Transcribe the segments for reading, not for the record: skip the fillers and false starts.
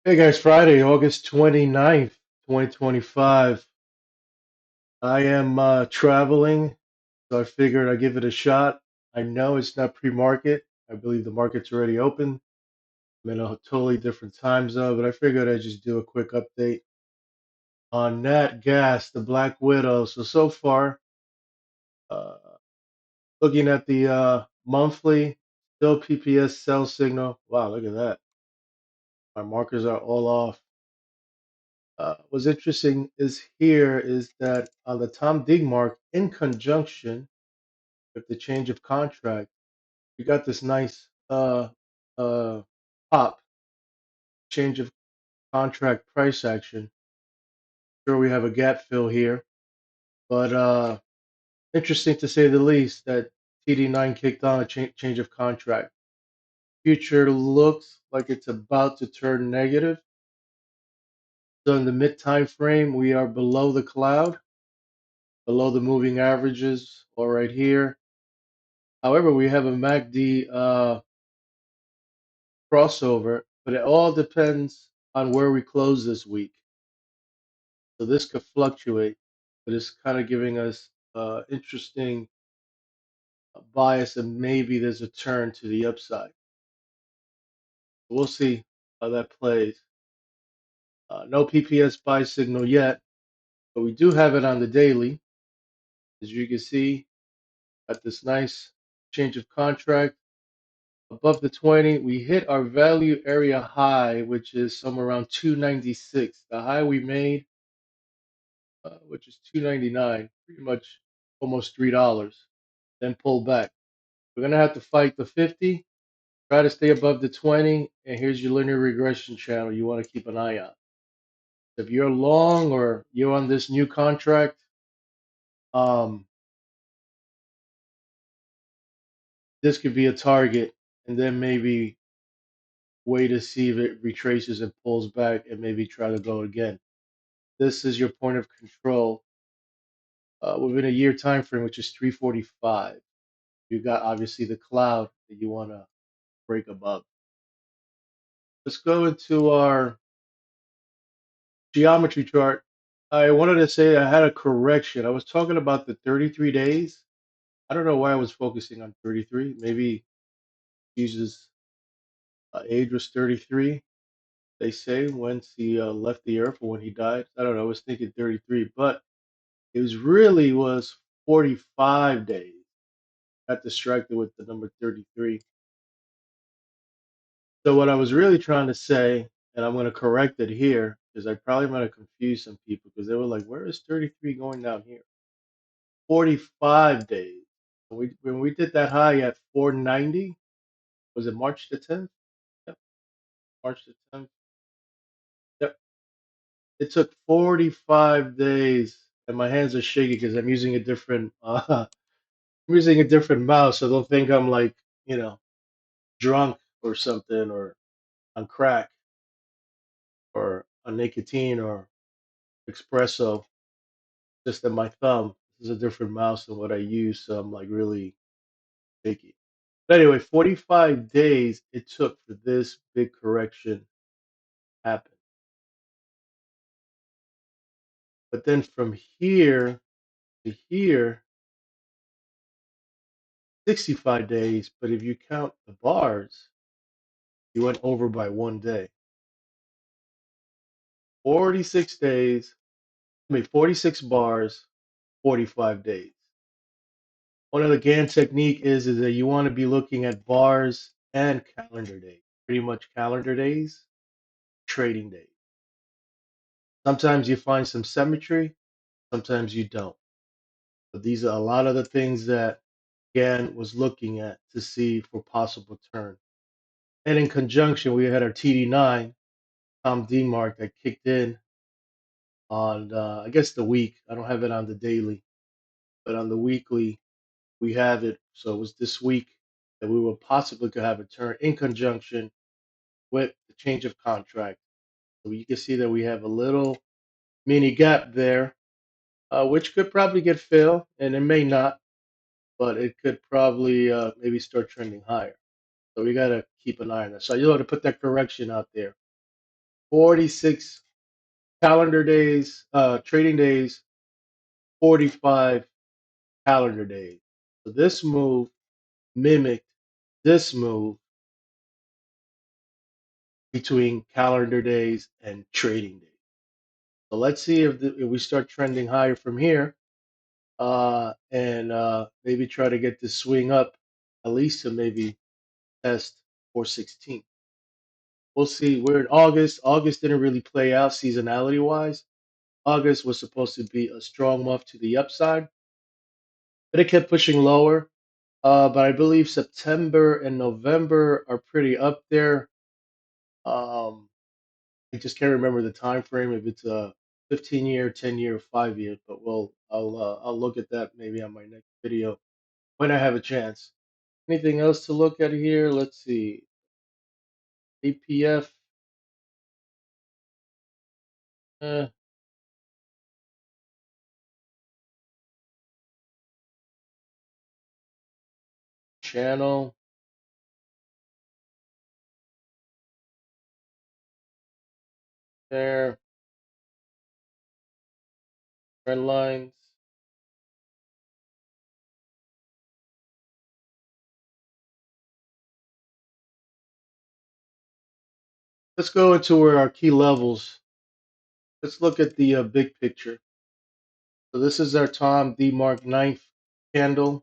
Hey guys, Friday, August 29th, 2025. I am traveling, so I figured I'd give it a shot. I know it's not pre-market. I believe the market's already open. I'm in a totally different time zone, but I figured I'd just do a quick update on Nat Gas, the Black Widow. So far, uh, looking at the monthly, still PPS sell signal. Wow, look at that. My markers are all off. What's interesting is that on the Tom Dig mark, in conjunction with the change of contract, we got this nice uh, pop change of contract price action. Sure, we have a gap fill here, but interesting to say the least that TD9 kicked on a change of contract. Future looks like it's about to turn negative. So in the mid time frame, we are below the cloud, below the moving averages, all right here. However, we have a MACD crossover, but it all depends on where we close this week. So this could fluctuate, but it's kind of giving us interesting bias, and maybe there's a turn to the upside. We'll see how that plays. No PPS buy signal yet, but we do have it on the daily. As you can see, at this nice change of contract above the 20, we hit our value area high, which is somewhere around 296. The high we made, which is 299, pretty much almost $3, then pull back. We're gonna have to fight the 50, try to stay above the 20, and here's your linear regression channel you want to keep an eye on. If you're long or you're on this new contract, um, this could be a target, and then maybe wait to see if it retraces and pulls back, and maybe try to go again. This is your point of control within a year time frame, which is 345. You got obviously the cloud that you want to break above. Let's go into our geometry chart. I wanted to say I had a correction. I was talking about the 33 days. I don't know why I was focusing on 33. Maybe Jesus' age was 33. They say once he left the earth or when he died. I don't know. I was thinking 33, but it was 45 days. Got distracted with the number 33. So what I was really trying to say, and I'm going to correct it here, because I probably might have confused some people because they were like, "Where is 33 going down here?" 45 days. When we did that high at 490, was it March the 10th? Yep, March the 10th. Yep. It took 45 days, and my hands are shaky because I'm using a different I'm using a different mouse, so don't think I'm like, you know, drunk or something or on crack or on nicotine or espresso. Just that my thumb is a different mouse than what I use, so I'm like really shaky. But anyway, 45 days it took for this big correction happen. But then from here to here, 65 days. But if you count the bars, you went over by 1 day. 46 days, 46 bars, 45 days. One of the Gann technique is that you want to be looking at bars and calendar days, pretty much calendar days, trading days. Sometimes you find some symmetry, sometimes you don't. But these are a lot of the things that Gann was looking at to see for possible turn. And in conjunction, we had our TD9, Tom D mark that kicked in on, I guess, the week. I don't have it on the daily, but on the weekly, we have it. So it was this week that we will possibly could have a turn in conjunction with the change of contract. So you can see that we have a little mini gap there, which could probably get filled, and it may not, but it could probably maybe start trending higher. So we got to keep an eye on that. So you want to put that correction out there. 46 calendar days, trading days, 45 calendar days. So this move mimicked this move between calendar days and trading days. So let's see if we start trending higher from here, and maybe try to get this swing up at least to maybe test 416. We'll see. We're in August. August didn't really play out seasonality wise. August was supposed to be a strong month to the upside, but it kept pushing lower. But I believe September and November are pretty up there. Um, I just can't remember the time frame if it's a 15 year, 10 year, 5 year. But I'll look at that maybe on my next video when I have a chance. Anything else to look at here? Let's see. APF, eh, channel there, trend lines. Let's go into where our key levels. Let's look at the big picture. So this is our Tom D Mark ninth candle.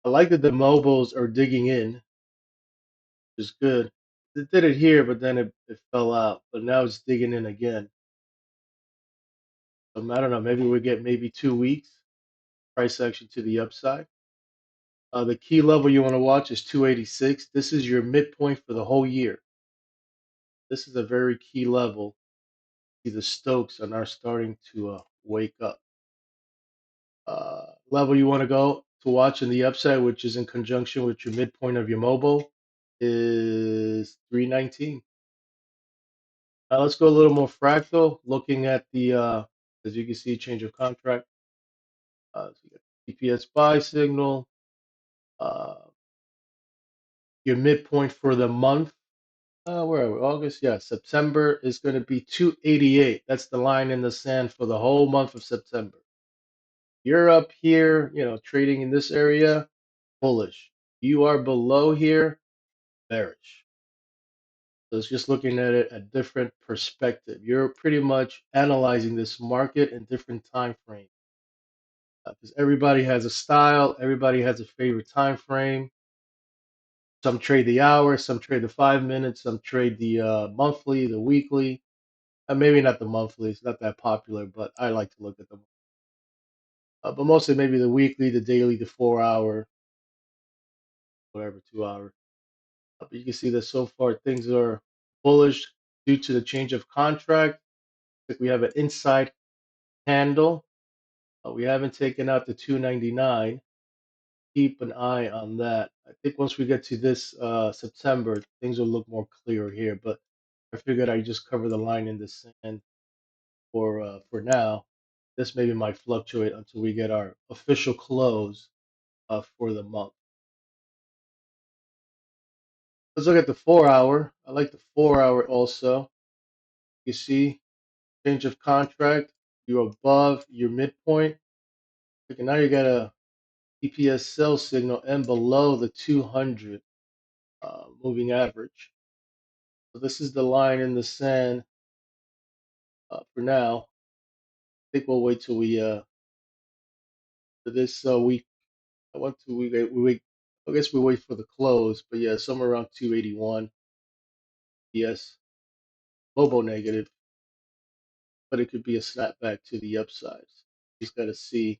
I like that the mobiles are digging in, which is good. It did it here, but then it fell out. But now it's digging in again. So I don't know. Maybe we get maybe 2 weeks price action to the upside. The key level you want to watch is 286. This is your midpoint for the whole year. This is a very key level. See, the Stokes are now starting to wake up. Level you want to go to watch in the upside, which is in conjunction with your midpoint of your mobile, is 319. Now let's go a little more fractal, looking at the, as you can see, change of contract. So you got TPS buy signal. Uh, your midpoint for the month, where are we? August? Yeah, September is going to be 288. That's the line in the sand for the whole month of September. You're up here, trading in this area, bullish. You are below here, bearish. So it's just looking at it a different perspective. You're pretty much analyzing this market in different time frames. Because everybody has a style, everybody has a favorite time frame. Some trade the hour, some trade the 5 minutes, some trade the monthly, the weekly. Maybe not the monthly; it's not that popular, but I like to look at them. But mostly maybe the weekly, the daily, the 4 hour, whatever, 2 hour. But you can see that so far things are bullish due to the change of contract. Like we have an inside handle. We haven't taken out the 299. Keep an eye on that. I think once we get to this September, things will look more clear here. But I figured I just cover the line in the sand for now. This maybe might fluctuate until we get our official close for the month. Let's look at the 4 hour. I like the 4 hour also. You see, change of contract. You're above your midpoint. Okay, now you got a EPS sell signal and below the 200 moving average. So this is the line in the sand for now. I think we'll wait till we for this week. I want to we wait. I guess we wait for the close, but yeah, somewhere around 281. Yes, Bobo negative, but it could be a snapback to the upside. Just got to see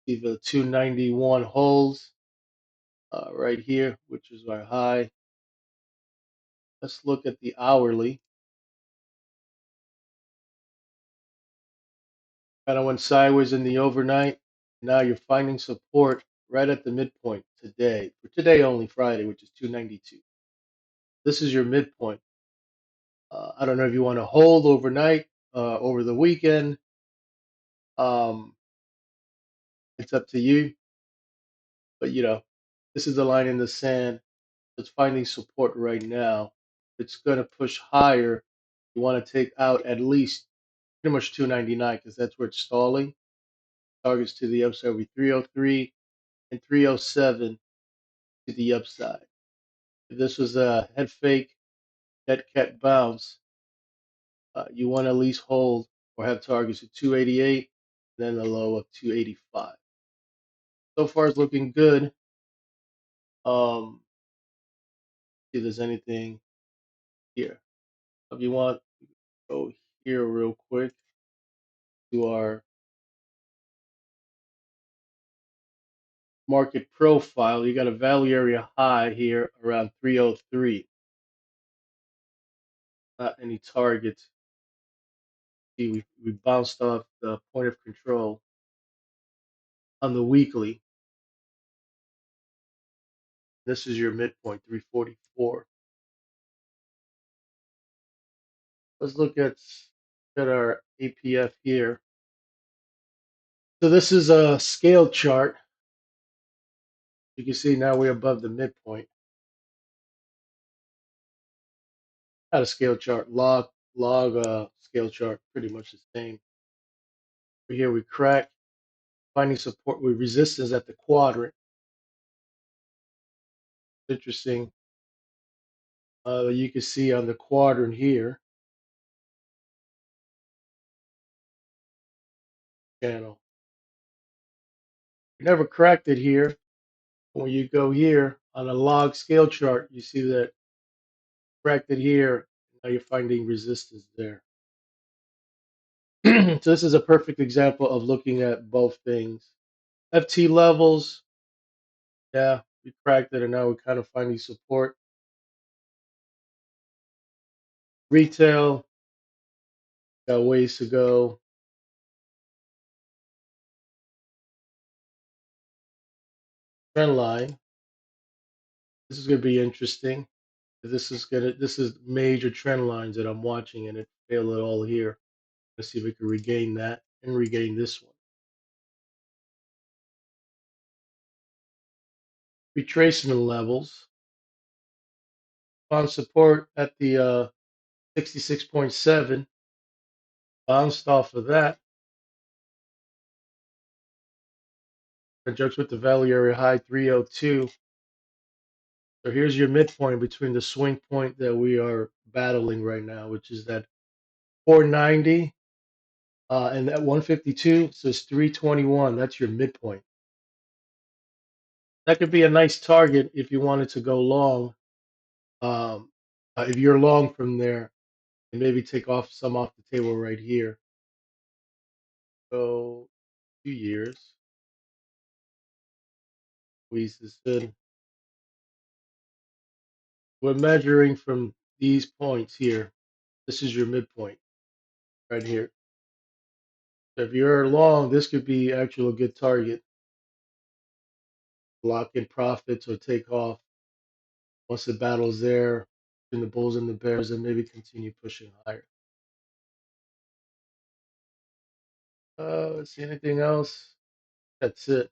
if the 291 holds right here, which is our high. Let's look at the hourly. Kind of went sideways in the overnight. Now you're finding support right at the midpoint today. For today only, Friday, which is 292. This is your midpoint. I don't know if you want to hold overnight, over the weekend. Um, it's up to you. But this is the line in the sand. It's finding support right now. it's going to push higher, you want to take out at least pretty much 299 because that's where it's stalling. Targets to the upside will be 303 and 307 to the upside. If this was a head fake, dead cat bounce, you want to at least hold or have targets at 288, then the low of 285. So far, it's looking good. See if there's anything here. If you want, go here real quick to our market profile. You got a value area high here around 303. Not any targets. See, we bounced off the point of control on the weekly. This is your midpoint, 344. Let's look at our APF here. So this is a scale chart. You can see now we're above the midpoint. Not a scale chart, log scale chart, pretty much the same. Here we crack, finding support with resistance at the quadrant. Interesting. You can see on the quadrant here, channel. We never cracked it here. When you go here on a log scale chart, you see that cracked it here. Now you're finding resistance there. So this is a perfect example of looking at both things. FT levels, yeah, we cracked it and now we're kind of finding support. Retail, got ways to go. Trend line, this is going to be interesting. This is major trend lines that I'm watching, and it failed it all here. Let's see if we can regain that and regain this one. Retracement levels. Found support at the 66.7. Bounced off of that. Conjunct with the value area high 302. So here's your midpoint between the swing point that we are battling right now, which is that 490 and that 152. So it's 321. That's your midpoint. That could be a nice target if you wanted to go long. If you're long from there, and maybe take off some off the table right here. So 2 years. Squeeze this in. We're measuring from these points here. This is your midpoint right here. So if you're long, this could be actually a good target. Lock in profits or take off once the battle's there between the bulls and the bears, and maybe continue pushing higher. Let's see anything else. That's it.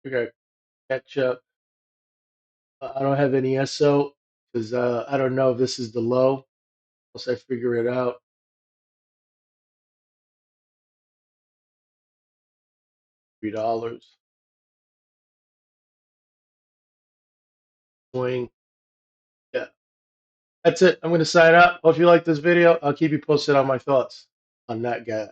We got catch up. I don't have any SO because I don't know if this is the low. Once I figure it out, $3 swing. Yeah, that's it. I'm going to sign out. Hope you like this video. I'll keep you posted on my thoughts on that gas.